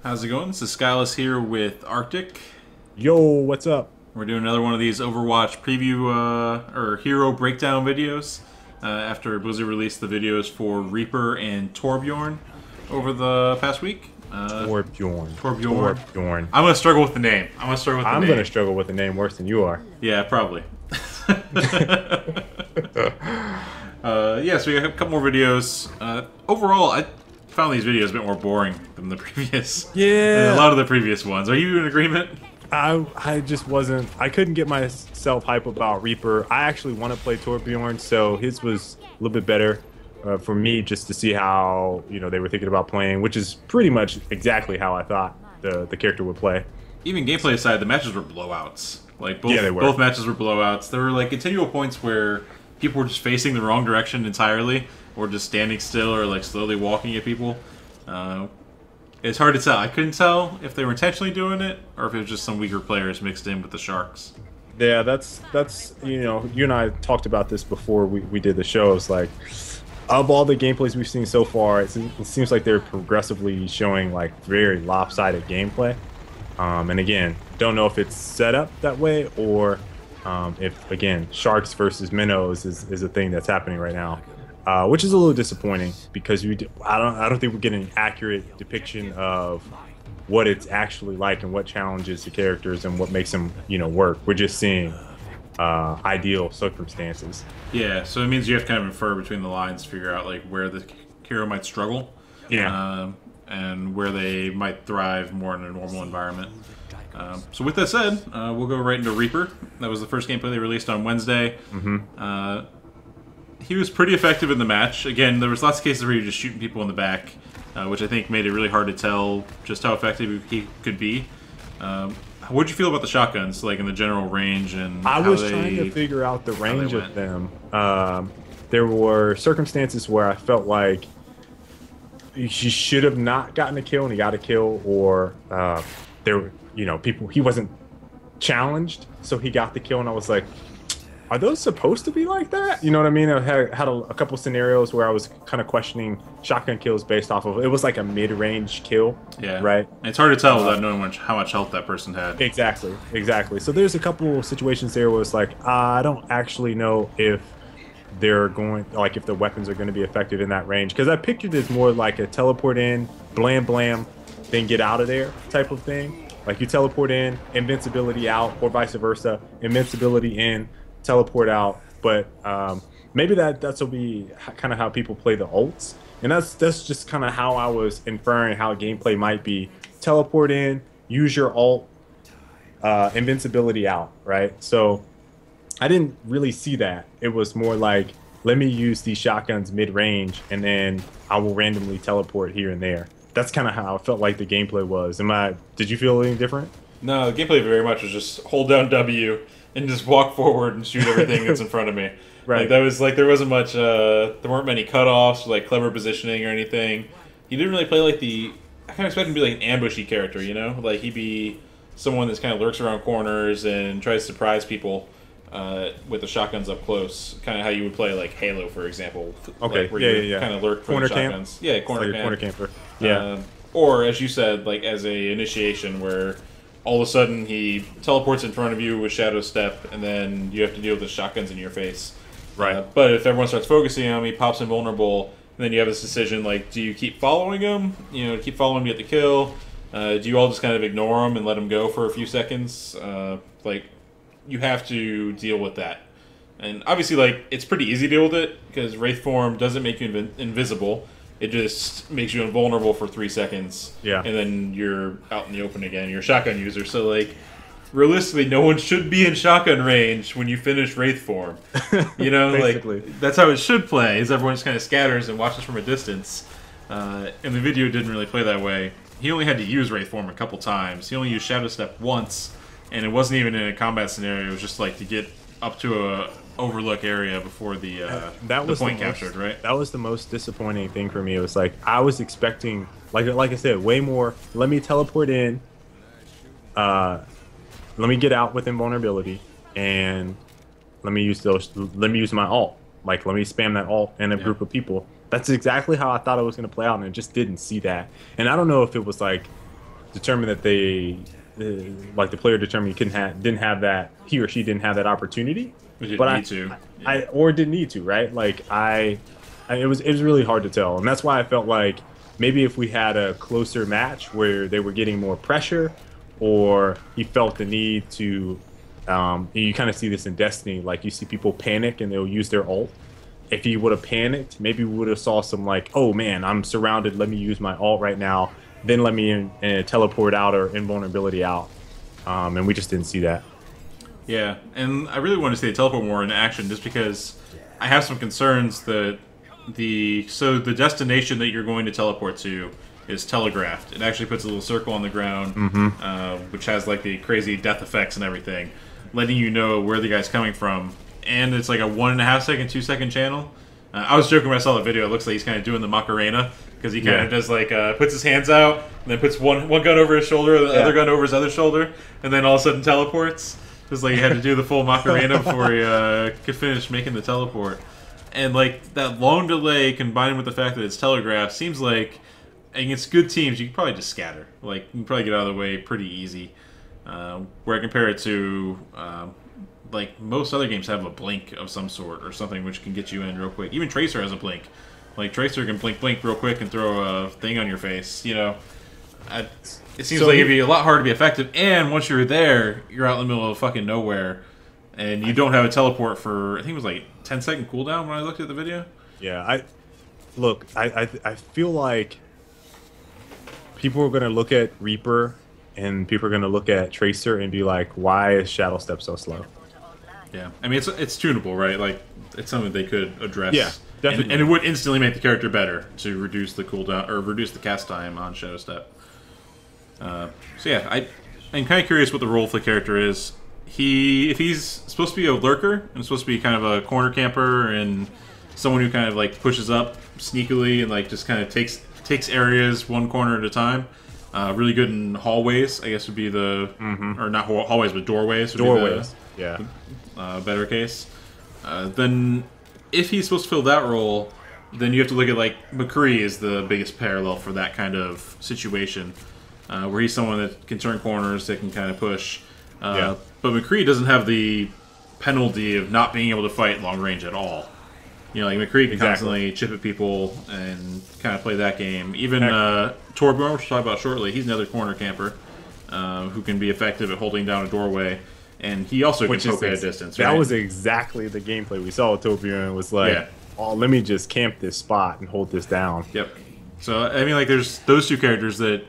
How's it going? This is Skyless here with Arctic. Yo, what's up? We're doing another one of these Overwatch preview or hero breakdown videos after Blizzard released the videos for Reaper and Torbjorn over the past week. Torbjorn. Torbjorn. Torbjorn. I'm gonna struggle with the name. I'm gonna struggle with the name worse than you are. Yeah, probably. Yeah, so we got a couple more videos. Overall, I found these videos a bit more boring than the previous. Yeah. A lot of the previous ones. Are you in agreement? I just wasn't. I couldn't get myself hype about Reaper. I actually want to play Torbjorn, so his was a little bit better for me, just to see how they were thinking about playing, which is pretty much exactly how I thought the character would play. Even gameplay aside, the matches were blowouts. Like both, Yeah, they were. Both matches were blowouts. There were like continual points where people were just facing the wrong direction entirely, or just standing still, or like slowly walking at people. It's hard to tell. I couldn't tell if they were intentionally doing it, or if it was just some weaker players mixed in with the Sharks. Yeah, that's you and I talked about this before we did the show. It's like, of all the gameplays we've seen so far, it seems like they're progressively showing like very lopsided gameplay. And again, don't know if it's set up that way or if again Sharks versus Minnows is a thing that's happening right now, which is a little disappointing because I don't think we're getting an accurate depiction of what it's actually like and what challenges the characters and what makes them work. We're just seeing ideal circumstances. Yeah, so it means you have to kind of infer between the lines to figure out like where the hero might struggle. Yeah. And where they might thrive more in a normal environment. So with that said, we'll go right into Reaper. That was the first gameplay they released on Wednesday. Mm-hmm. He was pretty effective in the match. Again, there was lots of cases where he was just shooting people in the back, which I think made it really hard to tell just how effective he could be. What'd you feel about the shotguns, like in the general range? And I was trying to figure out the range of them. There were circumstances where I felt like he should have not gotten a kill and he got a kill, or there were people, he wasn't challenged so he got the kill, and I was like, are those supposed to be like that? You know what I mean? I had a couple scenarios where I was kind of questioning shotgun kills based off of it was like a mid-range kill. Yeah, right. And it's hard to tell without knowing how much health that person had. Exactly. So there's a couple situations there where it's like, I don't actually know if they're going, like, if the weapons are going to be effective in that range, because I pictured it as more like a teleport in, blam blam, then get out of there type of thing. Like you teleport in, invincibility out, or vice versa, invincibility in, teleport out. But maybe that's will be kind of how people play the ults, and that's just kind of how I was inferring how gameplay might be. Teleport in, use your ult, invincibility out, right? So I didn't really see that. It was more like, let me use these shotguns mid-range, and then I will randomly teleport here and there. That's kind of how I felt like the gameplay was. Did you feel any different? No, the gameplay very much was just hold down W and just walk forward and shoot everything that's in front of me. Right. Like that was like there wasn't much. There weren't many cutoffs, like clever positioning or anything. He didn't really play like the. I kind of expect him to be like an ambushy character, like he'd be someone that kind of lurks around corners and tries to surprise people. With the shotguns up close, kind of how you would play like Halo, for example. Okay, like, where yeah. Kind of lurk for corner the camp. shotguns. Yeah, corner camp. Corner camper. Yeah. Or as you said, like as a initiation, where all of a sudden he teleports in front of you with Shadow Step, and then you have to deal with the shotguns in your face. Right. But if everyone starts focusing on him, he pops invulnerable. And then you have this decision: like, do you keep following him? Keep following him to get the kill. Do you all just kind of ignore him and let him go for a few seconds? You have to deal with that. And obviously, like, it's pretty easy to deal with it, because Wraith Form doesn't make you invisible. It just makes you invulnerable for 3 seconds. Yeah. And then you're out in the open again. You're a shotgun user. So, like, realistically, no one should be in shotgun range when you finish Wraith Form. Basically. Like, that's how it should play, is everyone just kind of scatters and watches from a distance. And the video didn't really play that way. He only had to use Wraith Form a couple times. He only used Shadow Step once, and it wasn't even in a combat scenario. It was just, like, to get up to a overlook area before the point captured, right? That was the most disappointing thing for me. It was like I was expecting, like I said, way more. Let me teleport in, let me get out with invulnerability, and let me use my ult. Like, let me spam that ult in a group of people. That's exactly how I thought it was going to play out, and I just didn't see that. And I don't know if it was like determined that like the player determined didn't have that, he or she didn't have that opportunity. We didn't But need to. Yeah. or didn't need to, right? Like it was really hard to tell, and that's why I felt like maybe if we had a closer match where they were getting more pressure, or he felt the need to, you kind of see this in Destiny, like you see people panic and they'll use their ult. If he would have panicked, maybe we would have saw some like, oh man, I'm surrounded, let me use my ult right now, then let me teleport out or invulnerability out, and we just didn't see that. Yeah, and I really want to see the teleport more in action, just because I have some concerns that the destination that you're going to teleport to is telegraphed. It actually puts a little circle on the ground, which has like the crazy death effects and everything, letting you know where the guy's coming from. And it's like a 1.5 second, 2 second channel. I was joking when I saw the video. It looks like he's kind of doing the Macarena, because he kind of does like puts his hands out and then puts one gun over his shoulder, the other gun over his other shoulder, and then all of a sudden teleports. It's like he had to do the full Macarena before he could finish making the teleport. And like that long delay combined with the fact that it's telegraphed seems like against good teams you can probably just scatter. Like you can probably get out of the way pretty easy. Where I compare it to like most other games have a blink of some sort or something which can get you in real quick. Even Tracer has a blink. Like Tracer can blink real quick and throw a thing on your face. You know, it seems like it'd be a lot harder to be effective. And once you're there, you're out in the middle of fucking nowhere, and you don't have a teleport for I think it was like 10-second cooldown when I looked at the video. Yeah, I feel like people are gonna look at Reaper and people are gonna look at Tracer and be like, why is Shadow Step so slow? Yeah, I mean it's tunable, right? Like it's something they could address. Yeah, definitely. And it would instantly make the character better to reduce the cooldown or reduce the cast time on Shadow Step. So yeah, I'm kind of curious what the role for the character is. If he's supposed to be a lurker and supposed to be kind of a corner camper and someone who kind of like pushes up sneakily and like just kind of takes areas one corner at a time. Really good in hallways, I guess would be the or not hallways but doorways. Doorways, better case. Then if he's supposed to fill that role, then you have to look at like McCree is the biggest parallel for that kind of situation, where he's someone that can turn corners, that can kind of push. But McCree doesn't have the penalty of not being able to fight long range at all. You know, like McCree can constantly chip at people and kind of play that game. Even Torbjorn, which we'll talk about shortly, he's another corner camper who can be effective at holding down a doorway. And he also can poke at a distance. That was exactly the gameplay we saw with Torbjorn. Was like, oh, let me just camp this spot and hold this down. Yep. So, I mean, like, there's those two characters that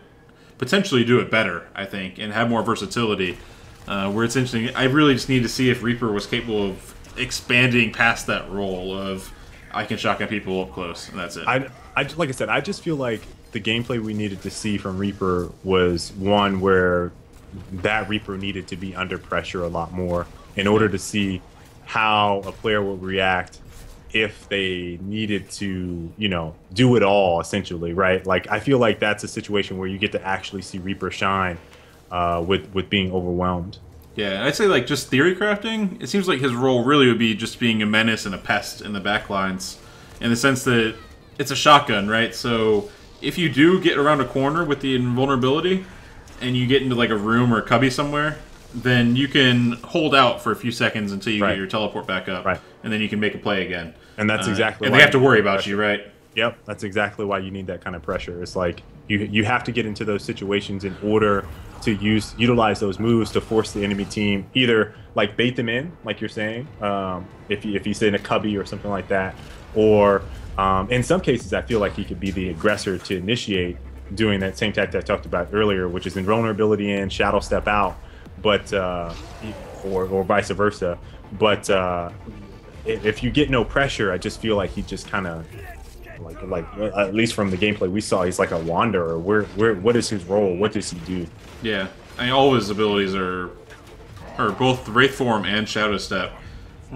potentially do it better, I think, and have more versatility. Where it's interesting, I really just need to see if Reaper was capable of expanding past that role of I can shotgun people up close, and that's it. Like I said, I just feel like the gameplay we needed to see from Reaper was one where that Reaper needed to be under pressure a lot more in order to see how a player would react if they needed to, you know, do it all, essentially, right? Like, I feel like that's a situation where you get to actually see Reaper shine with being overwhelmed. Yeah, I'd say, like, just theory crafting, it seems like his role really would be just being a menace and a pest in the backlines, in the sense that it's a shotgun, right? So if you do get around a corner with the invulnerability, and you get into, like, a room or a cubby somewhere, then you can hold out for a few seconds until you get your teleport back up, and then you can make a play again. And that's exactly and why they have to worry about you, right? Yep, that's exactly why you need that kind of pressure. It's like you have to get into those situations in order to utilize those moves to force the enemy team either like bait them in, like you're saying, if he's in a cubby or something like that, or in some cases I feel like he could be the aggressor to initiate doing that same tactic I talked about earlier, which is invulnerability in, shadow step out, but or vice versa. But if you get no pressure, I just feel like he just kind of like at least from the gameplay we saw, he's like a wanderer. What is his role? What does he do? Yeah, I mean, all of his abilities are both Wraith Form and Shadow Step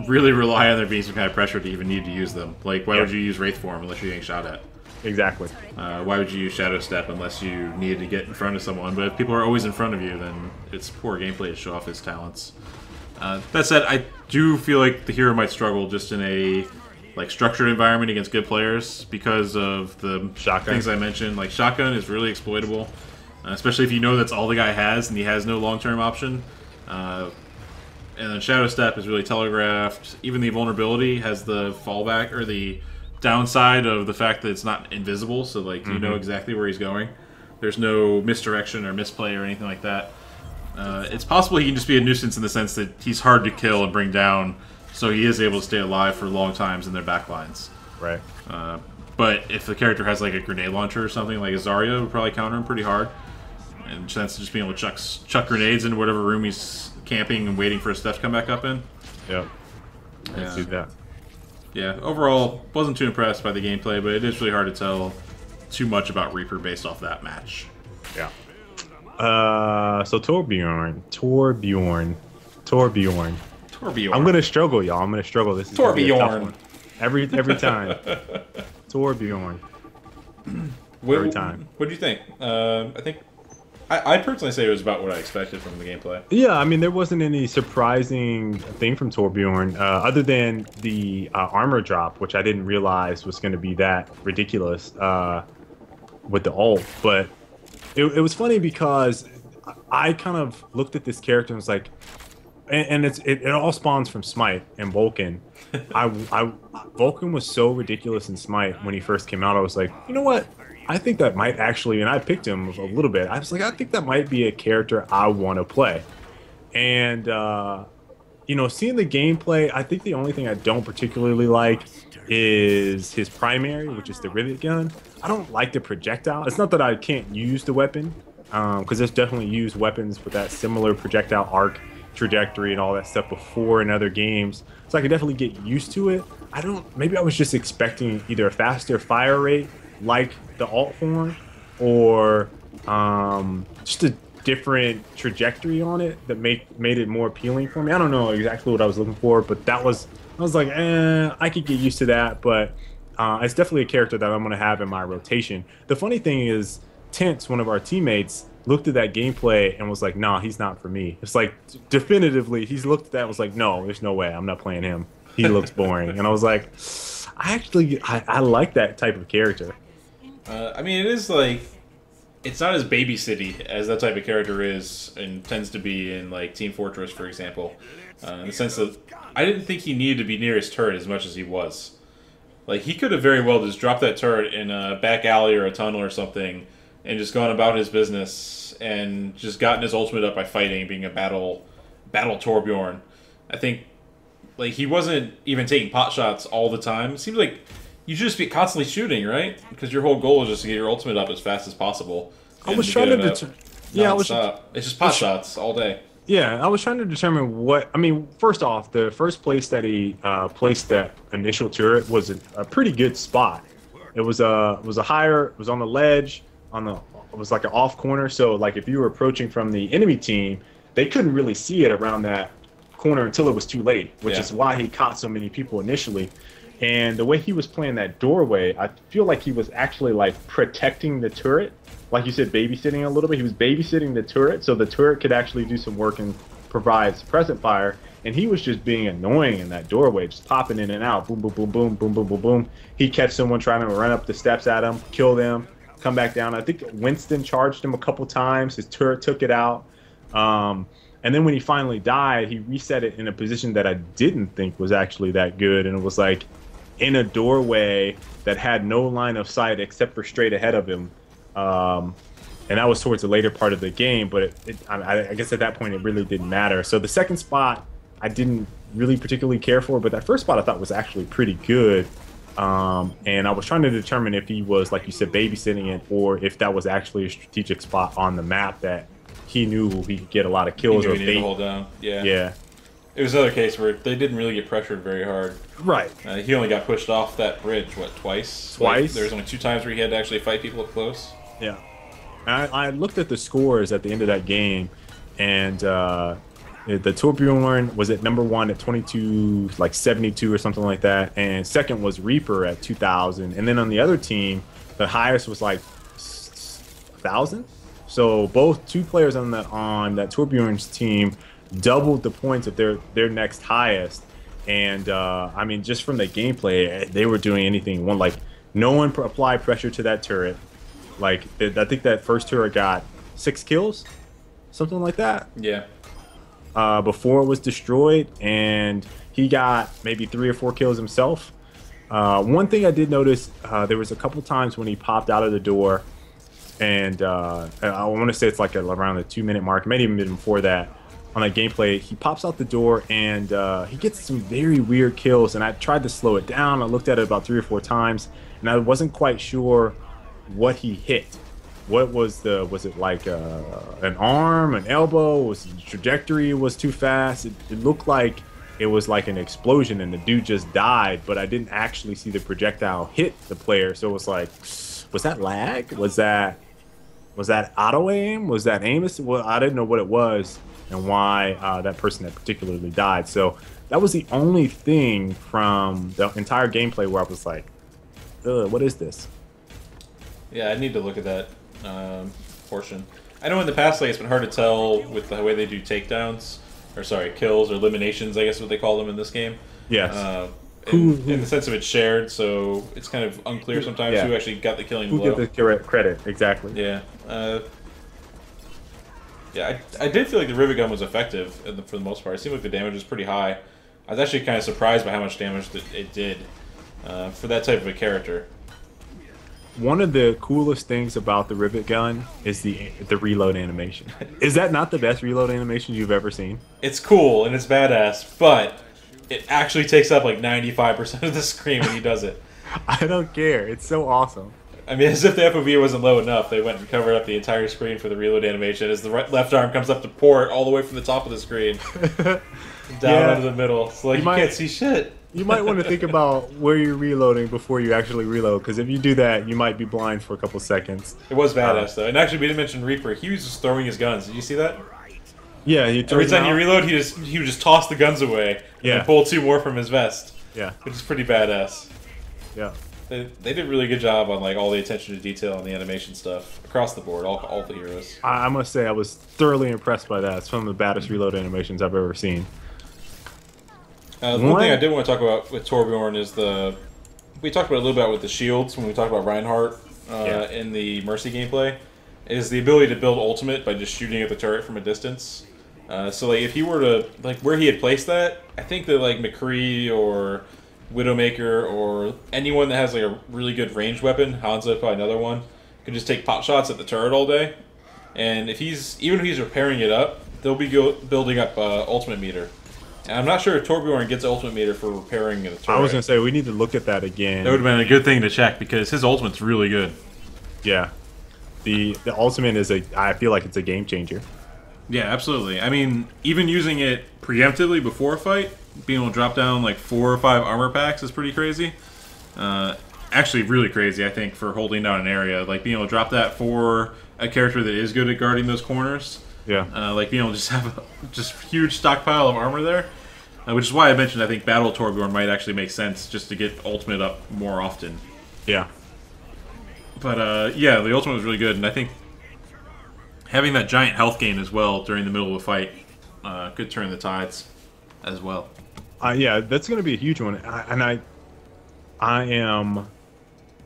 really rely on there being some kind of pressure to even need to use them. Like, why would you use Wraith Form unless you're getting shot at? Exactly. Why would you use Shadow Step unless you needed to get in front of someone? But if people are always in front of you, then it's poor gameplay to show off his talents. That said, I do feel like the hero might struggle just in a structured environment against good players because of the things I mentioned. Like, shotgun is really exploitable. especially if you know that's all the guy has and he has no long-term option. And then Shadow Step is really telegraphed. Even the vulnerability has the fallback or the downside of the fact that it's not invisible, so like you know exactly where he's going. There's no misdirection or misplay or anything like that. It's possible he can just be a nuisance in the sense that he's hard to kill and bring down, so he is able to stay alive for long times in their backlines. Right. But if the character has like a grenade launcher or something, like a Zarya would probably counter him pretty hard. And chance of just being able to chuck grenades into whatever room he's camping and waiting for his stuff to come back up in. Yep. Yeah. See that. Yeah, overall, wasn't too impressed by the gameplay, but it is really hard to tell too much about Reaper based off that match. Yeah. So Torbjorn. I'm gonna struggle, y'all. I'm gonna struggle. This is Torbjorn. Every time. Torbjorn. Every time. What do you think? I'd personally say it was about what I expected from the gameplay. Yeah, I mean, there wasn't any surprising thing from Torbjorn, other than the armor drop, which I didn't realize was going to be that ridiculous with the ult. But it was funny because I kind of looked at this character and was like, and it all spawns from Smite and Vulcan. Vulcan was so ridiculous in Smite when he first came out. I was like, you know what? I think that might actually, and I picked him a little bit. I was like, I think that might be a character I want to play. And, you know, seeing the gameplay, I think the only thing I don't particularly like is his primary, which is the rivet gun. I don't like the projectile. It's not that I can't use the weapon, because there's definitely used weapons with that similar projectile arc trajectory and all that stuff before in other games. So I could definitely get used to it. Maybe I was just expecting either a faster fire rate like the alt form, or just a different trajectory on it that made it more appealing for me. I don't know exactly what I was looking for, but I was like, I could get used to that, but it's definitely a character that I'm going to have in my rotation. The funny thing is, Tense, one of our teammates, looked at that gameplay and was like, nah, he's not for me. It's like, definitively, he's looked at that and was like, no, there's no way, I'm not playing him. He looks boring. And I was like, I like that type of character. I mean, it is like, it's not as babysitty as that type of character is and tends to be in like Team Fortress, for example. In the sense that I didn't think he needed to be near his turret as much as he was. Like, he could have very well just dropped that turret in a back alley or a tunnel or something and just gone about his business and just gotten his ultimate up by fighting, being a battle Torbjorn. I think, like, he wasn't even taking pot shots all the time. It seems like you should just be constantly shooting, right? Because your whole goal is just to get your ultimate up as fast as possible. I was trying to it's just pot shots all day. Yeah, I was trying to determine what. I mean, first off, the first place that he placed that initial turret was a pretty good spot. It was on the ledge, it was like an off corner. So like if you were approaching from the enemy team, they couldn't really see it around that corner until it was too late, which is why he caught so many people initially. And the way he was playing that doorway, I feel like he was actually like protecting the turret. Like you said, babysitting a little bit. He was babysitting the turret so the turret could actually do some work and provide suppressant fire. And he was just being annoying in that doorway, just popping in and out. Boom, boom, boom, boom, boom, boom, boom, boom. He'd catch someone trying to run up the steps at him, kill them, come back down. I think Winston charged him a couple times. His turret took it out. And then when he finally died, he reset it in a position that I didn't think was actually that good. And it was like in a doorway that had no line of sight except for straight ahead of him. And that was towards the later part of the game, but I guess at that point it really didn't matter. So the second spot I didn't really particularly care for, but that first spot I thought was actually pretty good. And I was trying to determine if he was, like you said, babysitting it, or if that was actually a strategic spot on the map that he knew he could get a lot of kills or he needed to hold down. Yeah. It was another case where they didn't really get pressured very hard. Right. He only got pushed off that bridge, what, twice? Like, there was only 2 times where he had to actually fight people up close. Yeah. And I looked at the scores at the end of that game, and the Torbjorn was at number 1 at 22, like 72 or something like that, and second was Reaper at 2,000, and then on the other team, the highest was like 1,000. So both 2 players on that Torbjorn's team doubled the points of their next highest, and I mean, just from the gameplay, they were doing anything. No one applied pressure to that turret. Like, I think that first turret got 6 kills, something like that. Yeah. Before it was destroyed, and he got maybe 3 or 4 kills himself. One thing I did notice, there was a couple times when he popped out of the door, and I want to say it's like around the 2-minute mark, maybe even before that, on that gameplay, he pops out the door and he gets some very weird kills, and I tried to slow it down. I looked at it about 3 or 4 times, and I wasn't quite sure what he hit. What was it like an arm, an elbow? Was the trajectory was too fast? It looked like it was like an explosion and the dude just died, but I didn't actually see the projectile hit the player. So it was like, was that lag? Was that auto aim? Was that aim? Well, I didn't know what it was and why that person had particularly died. So that was the only thing from the entire gameplay where I was like, ugh, what is this? Yeah, I need to look at that portion. I know in the past, like, it's been hard to tell with the way they do takedowns, or sorry, kills or eliminations, I guess is what they call them in this game. Yes. In the sense of it's shared, so it's kind of unclear sometimes who actually got the killing blow. Who get the credit, exactly. Yeah. Yeah, I did feel like the rivet gun was effective for the most part. It seemed like the damage was pretty high. I was actually kind of surprised by how much damage it did for that type of a character. One of the coolest things about the rivet gun is the reload animation. Is that not the best reload animation you've ever seen? It's cool and it's badass, but it actually takes up like 95% of the screen when he does it. I don't care. It's so awesome. I mean, as if the FOV wasn't low enough, they went and covered up the entire screen for the reload animation as the left arm comes up to port all the way from the top of the screen down into the middle. So like you can't see shit. You might want to think about where you're reloading before you actually reload, because if you do that, you might be blind for a couple seconds. It was badass, though. And actually, we didn't mention Reaper. He was just throwing his guns. Did you see that? Yeah, every time you reload, he would just toss the guns away and pull 2 more from his vest. Yeah. Which is pretty badass. Yeah. They did a really good job on like all the attention to detail and the animation stuff across the board, all the heroes. I must say I was thoroughly impressed by that. It's one of the baddest reload animations I've ever seen. The one thing I did want to talk about with Torbjorn is we talked about it a little bit with the shields when we talked about Reinhardt in the Mercy gameplay, is the ability to build ultimate by just shooting at the turret from a distance. So like if he were to, like where he had placed that, I think that like McCree or Widowmaker or anyone that has like a really good ranged weapon, Hanzo probably another one, could just take pot shots at the turret all day. And if even if he's repairing it up, they'll be building up ultimate meter. And I'm not sure if Torbjorn gets ultimate meter for repairing the turret. I was going to say, we need to look at that again. That would have been a good thing to check, because his ultimate's really good. Yeah. The ultimate is I feel like it's a game changer. Yeah, absolutely. I mean, even using it preemptively before a fight, being able to drop down like 4 or 5 armor packs is pretty crazy. Actually, really crazy, I think, for holding down an area. Like, being able to drop that for a character that is good at guarding those corners. Yeah. Like being able to just have a huge stockpile of armor there. Which is why I mentioned I think Battle Torbjorn might actually make sense just to get ultimate up more often. Yeah. But yeah, the ultimate was really good, and I think having that giant health gain as well during the middle of a fight could turn the tides as well. Yeah, that's going to be a huge one. I am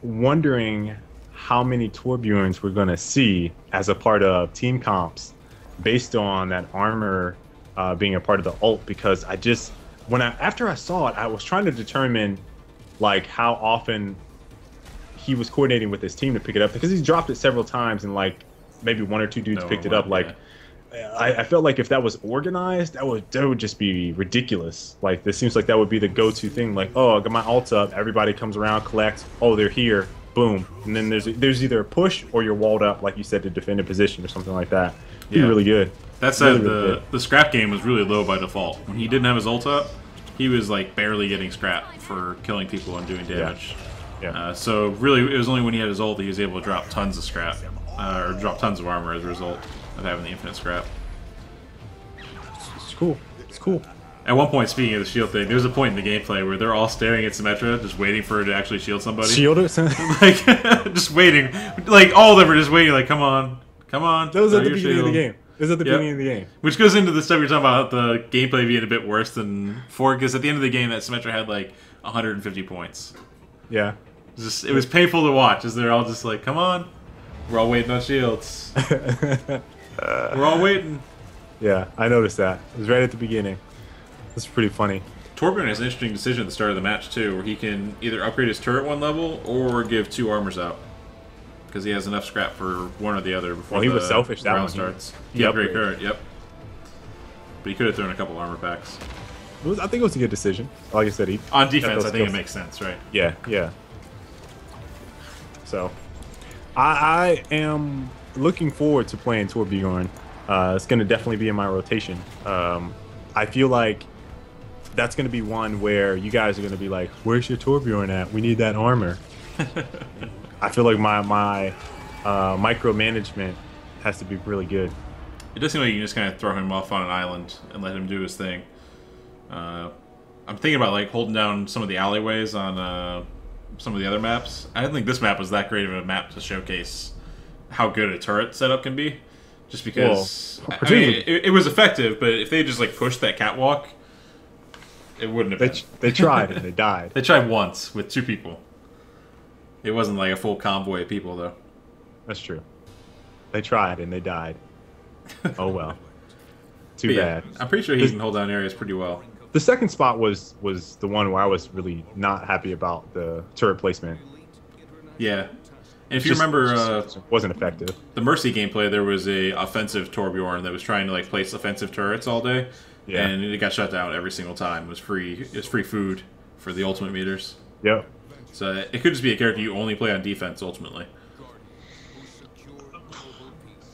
wondering how many Torbjorns we're going to see as a part of team comps based on that armor being a part of the ult, because after I saw it, I was trying to determine like how often he was coordinating with his team to pick it up, because he's dropped it several times and like maybe 1 or 2 dudes picked it up. Like I felt like if that was organized, that would just be ridiculous. Like this seems like that would be the go-to thing. Like, oh, I got my ult up, everybody comes around, collects, oh, they're here, boom, and then there's either a push or you're walled up, like you said, to defend a position or something like that. Be really good. That said, the scrap game was really low by default. When he didn't have his ult up, he was like barely getting scrap for killing people and doing damage. Yeah. So really, it was only when he had his ult that he was able to drop tons of scrap, or drop tons of armor as a result of having the infinite scrap. It's cool. It's cool. At one point, speaking of the shield thing, there's a point in the gameplay where they're all staring at Symmetra, just waiting for her to actually shield somebody. Shield it? Like, just waiting. Like, all of them are just waiting, like, come on. Come on. That was at the beginning of the game. It was at the beginning of the game. Which goes into the stuff you're talking about, the gameplay being a bit worse than 4, because at the end of the game, that Symmetra had, like, 150 points. Yeah. It was painful to watch, as they're all just like, come on. We're all waiting on shields. We're all waiting. Yeah, I noticed that. It was right at the beginning. That's pretty funny. Torbjorn has an interesting decision at the start of the match, too, where he can either upgrade his turret one level or give 2 armors out. Because he has enough scrap for one or the other before he was selfish that round one. starts. He upgraded turret, yep. But he could have thrown a couple armor packs. I think it was a good decision. Like I said, he on defense, I think it makes sense, right? Yeah, yeah. So, I am looking forward to playing Torbjorn. It's going to definitely be in my rotation. I feel like that's going to be one where you guys are going to be like, "Where's your Torbjorn at? We need that armor." I feel like my micromanagement has to be really good. It does seem like you can just kind of throw him off on an island and let him do his thing. I'm thinking about like holding down some of the alleyways on some of the other maps. I didn't think this map was that great of a map to showcase how good a turret setup can be. Just because I mean, it was effective, but if they just like pushed that catwalk, it wouldn't have been. They tried and they died. They tried once with 2 people. It wasn't like a full convoy of people, though. That's true. They tried and they died. Oh well. Too bad. I'm pretty sure he can hold down areas pretty well. The second spot was the one where I was really not happy about the turret placement. Yeah. And if you remember, wasn't effective. The Mercy gameplay, there was a offensive Torbjorn that was trying to like place offensive turrets all day, yeah. And it got shut down every single time. It was free food for the ultimate meters. Yep. So it could just be a character you only play on defense ultimately.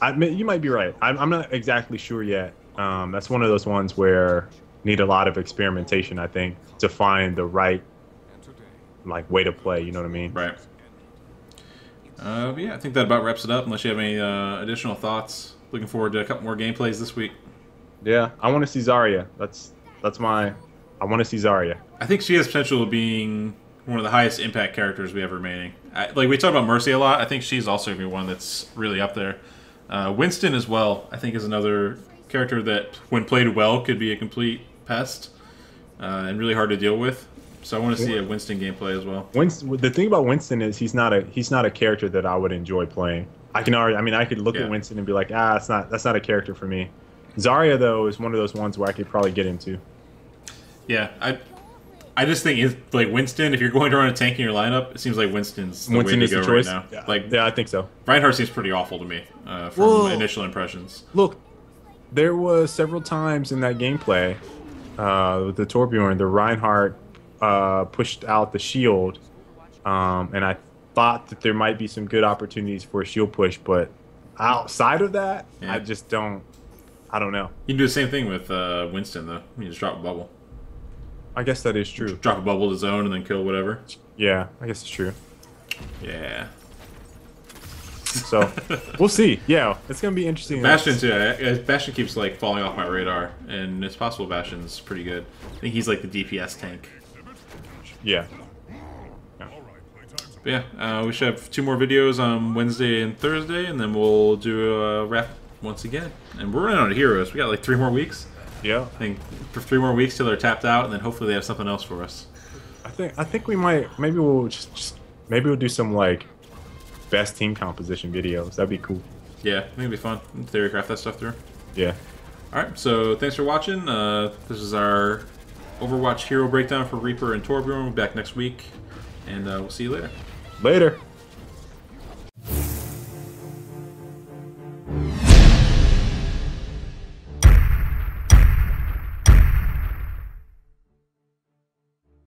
You might be right. I'm not exactly sure yet. That's one of those ones where need a lot of experimentation, I think, to find the right like way to play. You know what I mean? Right. But yeah, I think that about wraps it up. Unless you have any additional thoughts. Looking forward to a couple more gameplays this week. Yeah, I want to see Zarya. I want to see Zarya. I think she has potential of being one of the highest impact characters we have remaining. Like we talk about Mercy a lot. I think she's also gonna be one that's really up there. Winston as well, I think, is another character that, when played well, could be a complete pest and really hard to deal with. So I want to see a Winston gameplay as well. The thing about Winston is he's not a character that I would enjoy playing. I could look at Winston and be like, that's not a character for me. Zarya though is one of those ones where I could probably get into. Yeah, I just think it's like Winston. If you're going to run a tank in your lineup, it seems like Winston's the way to go right now. Yeah, I think so. Reinhardt seems pretty awful to me from initial impressions. Look, there was several times in that gameplay with the Torbjorn, the Reinhardt pushed out the shield, and I thought that there might be some good opportunities for a shield push, but outside of that, I don't know. You can do the same thing with Winston, though. You just drop a bubble. I guess that is true. Just drop a bubble to zone and then kill whatever. Yeah, I guess it's true. Yeah. So, we'll see. Yeah, it's going to be interesting. Bastion, too. Bastion keeps like falling off my radar, and it's possible Bastion's pretty good. I think he's like the DPS tank. Yeah. But yeah, we should have 2 more videos on Wednesday and Thursday, and then we'll do a wrap once again. And we're running out of heroes. We got like 3 more weeks. Yeah. I think for 3 more weeks till they're tapped out, and then hopefully they have something else for us. I think we might. Maybe we'll maybe we'll do some like best team composition videos. That'd be cool. Yeah, I think it'd be fun. Theorycraft that stuff through. Yeah. All right. So thanks for watching. This is our Overwatch hero breakdown for Reaper and Torbjorn. We'll be back next week, and we'll see you later. Later.